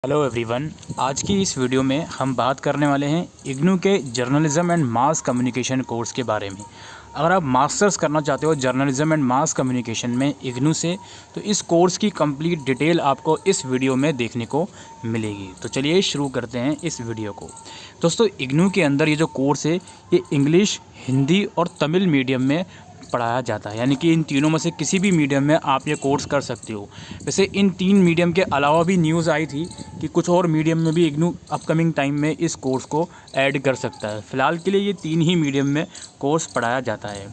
Hello everyone. आज की इस वीडियो में हम बात करने वाले हैं इग्नू के journalism and mass communication course के बारे में। अगर आप मास्टर्स करना चाहते हो जर्नलिज्म एंड मास कम्युनिकेशन में इग्नू से, तो इस कोर्स की कंप्लीट डिटेल आपको इस वीडियो में देखने को मिलेगी। तो चलिए शुरू करते हैं इस वीडियो को। दोस्तों, इग्नू के अंदर ये जो कोर्स है ये इंग्लिश, हिंदी और तमिल मीडियम में पढ़ाया जाता है, यानी कि इन तीनों में से किसी भी मीडियम में आप ये कोर्स कर सकते हो। वैसे इन तीन मीडियम के अलावा भी न्यूज़ आई थी कि कुछ और मीडियम में भी इग्नू अपकमिंग टाइम में इस कोर्स को ऐड कर सकता है। फ़िलहाल के लिए ये तीन ही मीडियम में कोर्स पढ़ाया जाता है।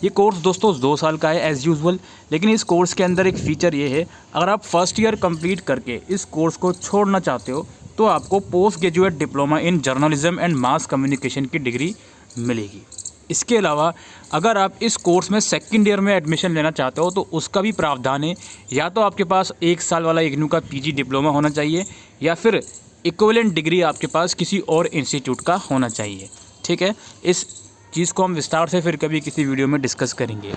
ये कोर्स दोस्तों 2 साल का है एज़ यूजुअल, लेकिन इस कोर्स के अंदर एक फ़ीचर ये है, अगर आप फर्स्ट ईयर कंप्लीट करके इस कोर्स को छोड़ना चाहते हो तो आपको post graduate diploma in journalism and mass communication की डिग्री मिलेगी। इसके अलावा अगर आप इस कोर्स में सेकंड ईयर में एडमिशन लेना चाहते हो तो उसका भी प्रावधान है। या तो आपके पास 1 साल वाला इग्नू का पीजी डिप्लोमा होना चाहिए या फिर इक्विवेलेंट डिग्री आपके पास किसी और इंस्टीट्यूट का होना चाहिए। ठीक है, इस चीज़ को हम विस्तार से फिर कभी किसी वीडियो में डिस्कस करेंगे।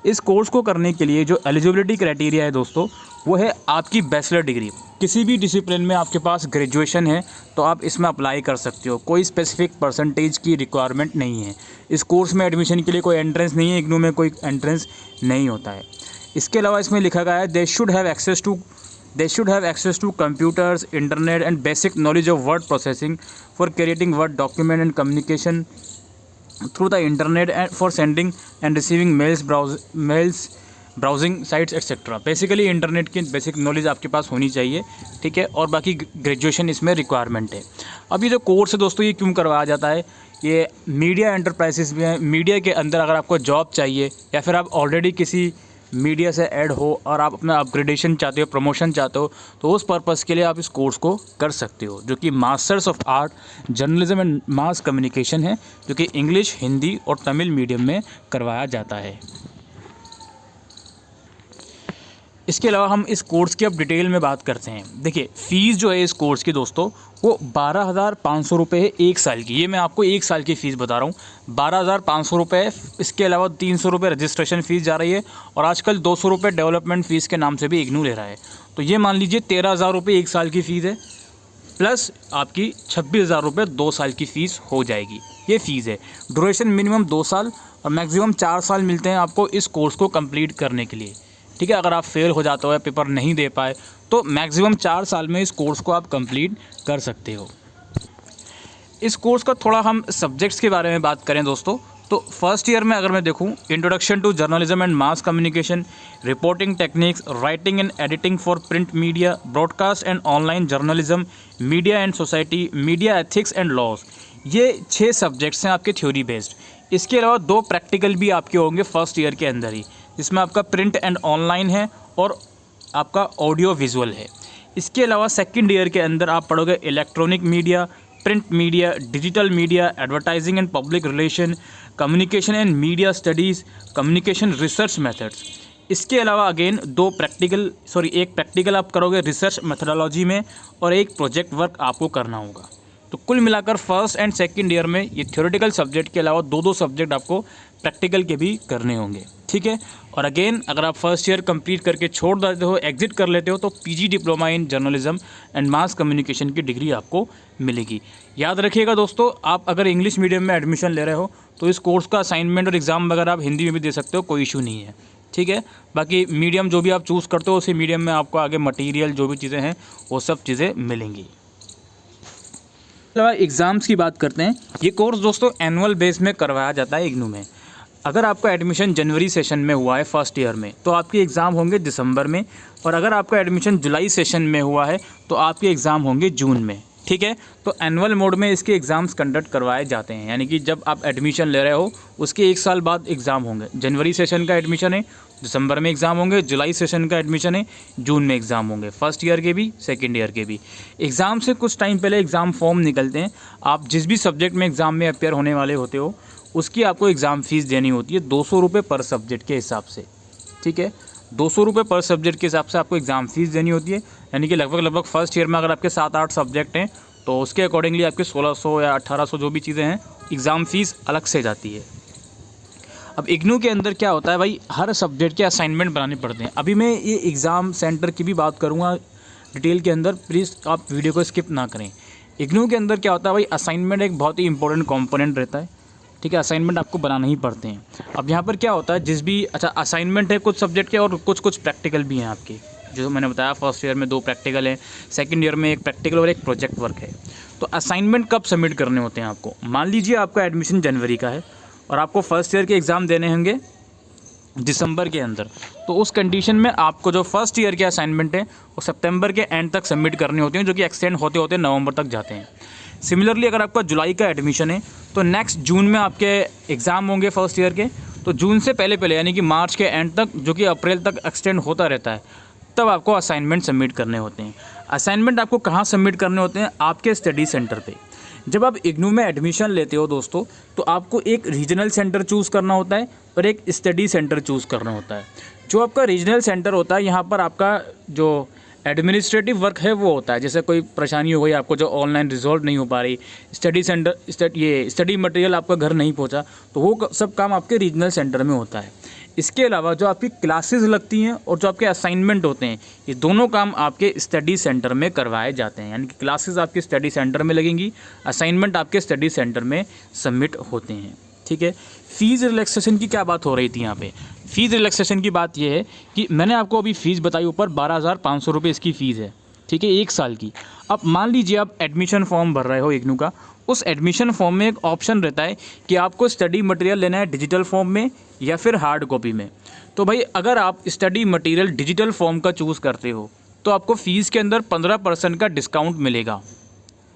इस कोर्स को करने के लिए जो एलिजिबिलिटी क्राइटेरिया है दोस्तों, वो है आपकी बैचलर डिग्री। किसी भी डिसिप्लिन में आपके पास ग्रेजुएशन है तो आप इसमें अप्लाई कर सकते हो। कोई स्पेसिफिक परसेंटेज की रिक्वायरमेंट नहीं है। इस कोर्स में एडमिशन के लिए कोई एंट्रेंस नहीं है, इग्नू में कोई एंट्रेंस नहीं होता है। इसके अलावा इसमें लिखा गया है they should have access to computers, internet and basic knowledge of word processing for creating word document and communication through the internet and for sending and receiving mails, browsing sites etcetera. Basically internet की basic knowledge आपके पास होनी चाहिए। ठीक है, और बाकी graduation इसमें रिक्वायरमेंट है। अब ये जो कोर्स है दोस्तों, ये क्यों करवाया जाता है? ये मीडिया एंटरप्राइजेस में, मीडिया के अंदर अगर आपको जॉब चाहिए या फिर आप ऑलरेडी किसी मीडिया से ऐड हो और आप अपना अपग्रेडेशन चाहते हो, प्रमोशन चाहते हो, तो उस पर्पज़ के लिए आप इस कोर्स को कर सकते हो, जो कि masters of art journalism and mass communication है, जो कि इंग्लिश, हिंदी और तमिल मीडियम में करवाया जाता है। इसके अलावा हम इस कोर्स की अब डिटेल में बात करते हैं। देखिए, फ़ीस जो है इस कोर्स की दोस्तों, वो 12,500 रुपये है 1 साल की। ये मैं आपको 1 साल की फ़ीस बता रहा हूँ, 12,500 रुपये है। इसके अलावा 300 रुपये रजिस्ट्रेशन फ़ीस जा रही है और आजकल 200 रुपये डेवलपमेंट फ़ीस के नाम से भी इग्नू ले रहा है। तो ये मान लीजिए 13,000 रुपये 1 साल की फ़ीस है, प्लस आपकी 26,000 रुपये 2 साल की फ़ीस हो जाएगी। ये फ़ीस है। ड्यूरेशन मिनिमम 2 साल और मैक्सिमम 4 साल मिलते हैं आपको इस कोर्स को कंप्लीट करने के लिए। ठीक है, अगर आप फेल हो जाते हो या पेपर नहीं दे पाए तो मैक्सिमम 4 साल में इस कोर्स को आप कंप्लीट कर सकते हो। इस कोर्स का थोड़ा हम सब्जेक्ट्स के बारे में बात करें दोस्तों, तो फर्स्ट ईयर में अगर मैं देखूं, introduction to journalism and mass communication, reporting techniques, writing and editing for print media, broadcast and online journalism, media and society, media ethics and laws, ये 6 सब्जेक्ट्स हैं आपके थ्योरी बेस्ड। इसके अलावा 2 प्रैक्टिकल भी आपके होंगे फर्स्ट ईयर के अंदर ही, जिसमें आपका प्रिंट एंड ऑनलाइन है और आपका ऑडियो विजुअल है। इसके अलावा सेकंड ईयर के अंदर आप पढ़ोगे electronic media, print media, digital media, advertising and public relation, communication and media studies, communication research methods. इसके अलावा अगेन एक प्रैक्टिकल आप करोगे रिसर्च मेथडोलॉजी में और एक प्रोजेक्ट वर्क आपको करना होगा। तो कुल मिलाकर फर्स्ट एंड सेकंड ईयर में ये थ्योरेटिकल सब्जेक्ट के अलावा 2 सब्जेक्ट आपको प्रैक्टिकल के भी करने होंगे। ठीक है, और अगेन अगर आप फर्स्ट ईयर कंप्लीट करके छोड़ देते हो, एग्जिट कर लेते हो, तो PG diploma in journalism and mass communication की डिग्री आपको मिलेगी। याद रखिएगा दोस्तों, आप अगर इंग्लिश मीडियम में एडमिशन ले रहे हो तो इस कोर्स का असाइनमेंट और एग्ज़ाम वगैरह आप हिंदी में भी दे सकते हो, कोई इशू नहीं है। ठीक है, बाकी मीडियम जो भी आप चूज़ करते हो उसी मीडियम में आपको आगे मटीरियल जो भी चीज़ें हैं वो सब चीज़ें मिलेंगी। अलावा एग्ज़ाम्स की बात करते हैं। ये कोर्स दोस्तों एनुअल बेस में करवाया जाता है इग्नू में। अगर आपका एडमिशन जनवरी सेशन में हुआ है फर्स्ट ईयर में तो आपके एग्ज़ाम होंगे दिसंबर में, और अगर आपका एडमिशन जुलाई सेशन में हुआ है तो आपके एग्ज़ाम होंगे जून में। ठीक है, तो एनुअल मोड में इसके एग्ज़ाम्स कंडक्ट करवाए जाते हैं, यानी कि जब आप एडमिशन ले रहे हो उसके 1 साल बाद एग्ज़ाम होंगे। जनवरी सेशन का एडमिशन है, दिसंबर में एग्ज़ाम होंगे, जुलाई सेशन का एडमिशन है, जून में एग्ज़ाम होंगे। फर्स्ट ईयर के भी, सेकंड ईयर के भी। एग्ज़ाम से कुछ टाइम पहले एग्ज़ाम फॉर्म निकलते हैं। आप जिस भी सब्जेक्ट में एग्ज़ाम में अपेयर होने वाले होते हो उसकी आपको एग्ज़ाम फ़ीस देनी होती है 200 रुपये पर सब्जेक्ट के हिसाब से। ठीक है, 200 रुपये पर सब्जेक्ट के हिसाब से आपको एग्ज़ाम फ़ीस देनी होती है, यानी कि लगभग फर्स्ट ईयर में अगर आपके 7-8 सब्जेक्ट हैं तो उसके अकॉर्डिंगली आपके 1600 या 1800 जो भी चीज़ें हैं एग्ज़ाम फ़ीस अलग से जाती है। अब इग्नू के अंदर क्या होता है भाई, हर सब्जेक्ट के असाइनमेंट बनाने पड़ते हैं। अभी मैं ये एग्ज़ाम सेंटर की भी बात करूँगा डिटेल के अंदर, प्लीज़ आप वीडियो को स्किप ना करें। इग्नू के अंदर क्या होता है भाई, असाइनमेंट एक बहुत ही इंपॉर्टेंट कंपोनेंट रहता है, ठीक है। असाइनमेंट आपको बनाना ही पड़ते हैं। अब यहाँ पर क्या होता है, जिस भी असाइनमेंट है कुछ सब्जेक्ट के और कुछ प्रैक्टिकल भी हैं आपके, जो मैंने बताया फर्स्ट ईयर में 2 प्रैक्टिकल है, सेकंड ईयर में 1 प्रैक्टिकल और 1 प्रोजेक्ट वर्क है। तो असाइनमेंट कब सबमिट करने होते हैं आपको, मान लीजिए आपका एडमिशन जनवरी का है और आपको फर्स्ट ईयर के एग्ज़ाम देने होंगे दिसंबर के अंदर, तो उस कंडीशन में आपको जो फर्स्ट ईयर के असाइनमेंट है वो सितंबर के एंड तक सबमिट करने होते हैं, जो कि एक्सटेंड होते होते नवंबर तक जाते हैं। सिमिलरली अगर आपका जुलाई का एडमिशन है तो नेक्स्ट जून में आपके एग्ज़ाम होंगे फर्स्ट ईयर के, तो जून से पहले यानी कि मार्च के एंड तक, जो कि अप्रैल तक एक्सटेंड होता रहता है, तब आपको असाइनमेंट सबमिट करने होते हैं। असाइनमेंट आपको कहाँ सबमिट करने होते हैं, आपके स्टडी सेंटर पे। जब आप इग्नू में एडमिशन लेते हो दोस्तों, तो आपको एक रीजनल सेंटर चूज़ करना होता है और एक स्टडी सेंटर चूज़ करना होता है। जो आपका रीजनल सेंटर होता है, यहाँ पर आपका जो एडमिनिस्ट्रेटिव वर्क है वो होता है। जैसे कोई परेशानी हो गई आपको, जो ऑनलाइन रिजॉल्व नहीं हो पा रही, स्टडी मटेरियल आपका घर नहीं पहुँचा, तो वो सब काम आपके रीजनल सेंटर में होता है। इसके अलावा जो आपकी क्लासेस लगती हैं और जो आपके असाइनमेंट होते हैं, ये दोनों काम आपके स्टडी सेंटर में करवाए जाते हैं। यानी कि क्लासेस आपके स्टडी सेंटर में लगेंगी, असाइनमेंट आपके स्टडी सेंटर में सबमिट होते हैं, ठीक है। फ़ीस रिलैक्सेशन की क्या बात हो रही थी यहाँ पे, फ़ीस रिलैक्सेशन की बात ये है कि मैंने आपको अभी फ़ीस बताई ऊपर 12,500 रुपये इसकी फ़ीस है, ठीक है, 1 साल की। अब मान लीजिए आप एडमिशन फॉर्म भर रहे हो इग्नू का, उस एडमिशन फॉर्म में एक ऑप्शन रहता है कि आपको स्टडी मटेरियल लेना है डिजिटल फॉर्म में या फिर हार्ड कॉपी में। तो भाई अगर आप स्टडी मटेरियल डिजिटल फॉर्म का चूज़ करते हो तो आपको फ़ीस के अंदर 15% का डिस्काउंट मिलेगा,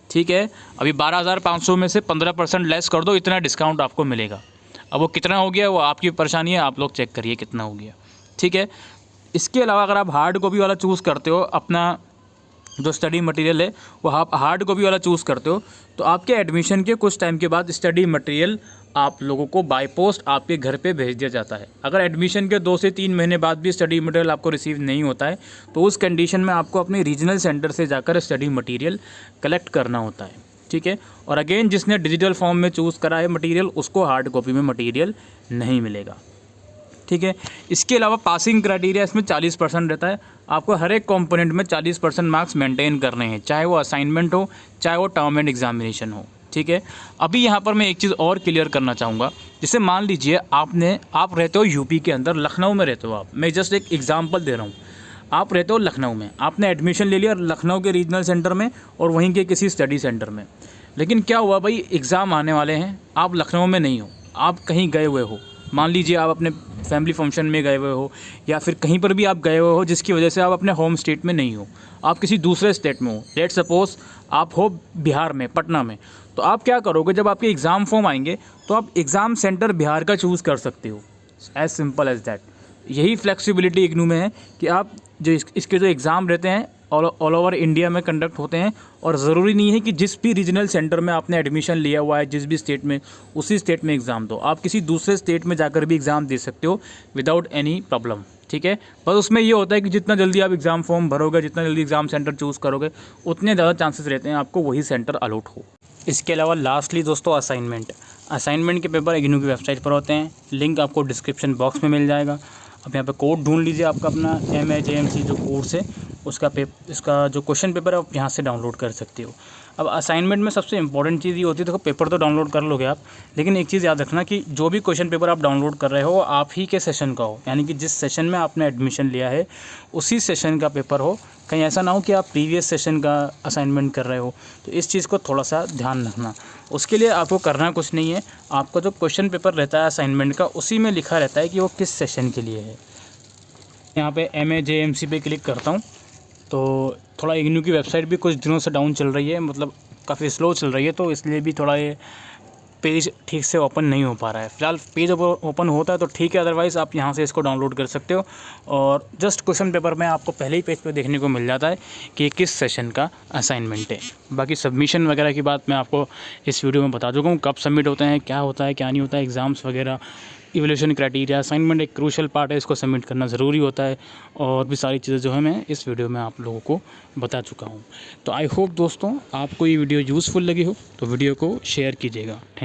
ठीक है। अभी 12,500 में से 15% लेस कर दो, इतना डिस्काउंट आपको मिलेगा। अब वो कितना हो गया वो आपकी परेशानी है, आप लोग चेक करिए कितना हो गया, ठीक है। इसके अलावा अगर आप हार्ड कॉपी वाला चूज़ करते हो, अपना जो स्टडी मटेरियल है वो आप हार्ड कॉपी वाला चूज़ करते हो, तो आपके एडमिशन के कुछ टाइम के बाद स्टडी मटेरियल आप लोगों को बाय पोस्ट आपके घर पे भेज दिया जाता है। अगर एडमिशन के 2 से 3 महीने बाद भी स्टडी मटेरियल आपको रिसीव नहीं होता है, तो उस कंडीशन में आपको अपने रीजनल सेंटर से जाकर स्टडी मटेरियल कलेक्ट करना होता है, ठीक है। और अगेन जिसने डिजिटल फॉर्म में चूज़ करा है मटेरियल, उसको हार्ड कॉपी में मटेरियल नहीं मिलेगा, ठीक है। इसके अलावा पासिंग क्राइटेरिया इसमें 40% रहता है। आपको हर एक कंपोनेंट में 40% मार्क्स मेंटेन करने हैं, चाहे वो असाइनमेंट हो, चाहे वो टर्म एंड एग्जामिनेशन हो, ठीक है। अभी यहाँ पर मैं एक चीज़ और क्लियर करना चाहूँगा। जैसे मान लीजिए आप रहते हो यूपी के अंदर, लखनऊ में रहते हो आप, मैं जस्ट एक एग्जाम्पल दे रहा हूँ। आप रहते हो लखनऊ में, आपने एडमिशन ले लिया लखनऊ के रीजनल सेंटर में और वहीं के किसी स्टडी सेंटर में, लेकिन क्या हुआ भाई, एग्ज़ाम आने वाले हैं, आप लखनऊ में नहीं हो, आप कहीं गए हुए हो। मान लीजिए आप अपने फैमिली फंक्शन में गए हुए हो या फिर कहीं पर भी आप गए हुए हो, जिसकी वजह से आप अपने होम स्टेट में नहीं हो, आप किसी दूसरे स्टेट में हो। लेट सपोज आप हो बिहार में, पटना में, तो आप क्या करोगे, जब आपके एग्ज़ाम फॉर्म आएंगे तो आप एग्ज़ाम सेंटर बिहार का चूज़ कर सकते हो, एज सिंपल एज दैट। यही फ्लेक्सिबिलिटी इग्नू में है कि आप जो इसके जो एग्ज़ाम रहते हैं ऑल ओवर इंडिया में कंडक्ट होते हैं, और ज़रूरी नहीं है कि जिस भी रीजनल सेंटर में आपने एडमिशन लिया हुआ है, जिस भी स्टेट में, उसी स्टेट में एग्ज़ाम दो। आप किसी दूसरे स्टेट में जाकर भी एग्ज़ाम दे सकते हो विदाउट एनी प्रॉब्लम, ठीक है। बस उसमें ये होता है कि जितना जल्दी आप एग्ज़ाम फॉर्म भरोगे, जितना जल्दी एग्ज़ाम सेंटर चूज़ करोगे, उतने ज़्यादा चांसेस रहते हैं आपको वही सेंटर अलॉट हो। इसके अलावा लास्टली दोस्तों असाइनमेंट के पेपर इग्नू की वेबसाइट पर होते हैं, लिंक आपको डिस्क्रिप्शन बॉक्स में मिल जाएगा। अब यहाँ पे कोड ढूंढ लीजिए, आपका अपना MAJMC जो कोर्स है इसका जो क्वेश्चन पेपर है आप यहाँ से डाउनलोड कर सकते हो। अब असाइनमेंट में सबसे इंपॉर्टेंट चीज़ ये होती है, देखो पेपर तो डाउनलोड कर लोगे आप, लेकिन एक चीज़ याद रखना कि जो भी क्वेश्चन पेपर आप डाउनलोड कर रहे हो वो आप ही के सेशन का हो, यानी कि जिस सेशन में आपने एडमिशन लिया है उसी सेशन का पेपर हो। कहीं ऐसा ना हो कि आप प्रीवियस सेशन का असाइनमेंट कर रहे हो, तो इस चीज़ को थोड़ा सा ध्यान रखना। उसके लिए आपको करना कुछ नहीं है, आपका जो क्वेश्चन पेपर रहता है असाइनमेंट का, उसी में लिखा रहता है कि वो किस सेशन के लिए है। यहाँ पे MAJMC पे क्लिक करता हूँ तो थोड़ा इग्नू की वेबसाइट भी कुछ दिनों से डाउन चल रही है, मतलब काफ़ी स्लो चल रही है, तो इसलिए भी थोड़ा ये पेज ठीक से ओपन नहीं हो पा रहा है। फिलहाल पेज ओपन होता है तो ठीक है, अदरवाइज़ आप यहाँ से इसको डाउनलोड कर सकते हो। और जस्ट क्वेश्चन पेपर में आपको पहले ही पेज पे देखने को मिल जाता है कि किस सेशन का असाइनमेंट है। बाकी सबमिशन वगैरह की बात मैं आपको इस वीडियो में बता चुका हूँ, कब सबमिट होते हैं, क्या होता है क्या नहीं होता है, एग्ज़ाम्स वगैरह, इवैल्यूएशन क्राइटेरिया। असाइनमेंट एक क्रूशल पार्ट है, इसको सबमिट करना ज़रूरी होता है, और भी सारी चीज़ें जो है मैं इस वीडियो में आप लोगों को बता चुका हूँ। तो आई होप दोस्तों आपको ये वीडियो यूज़फुल लगी हो, तो वीडियो को शेयर कीजिएगा। थैंक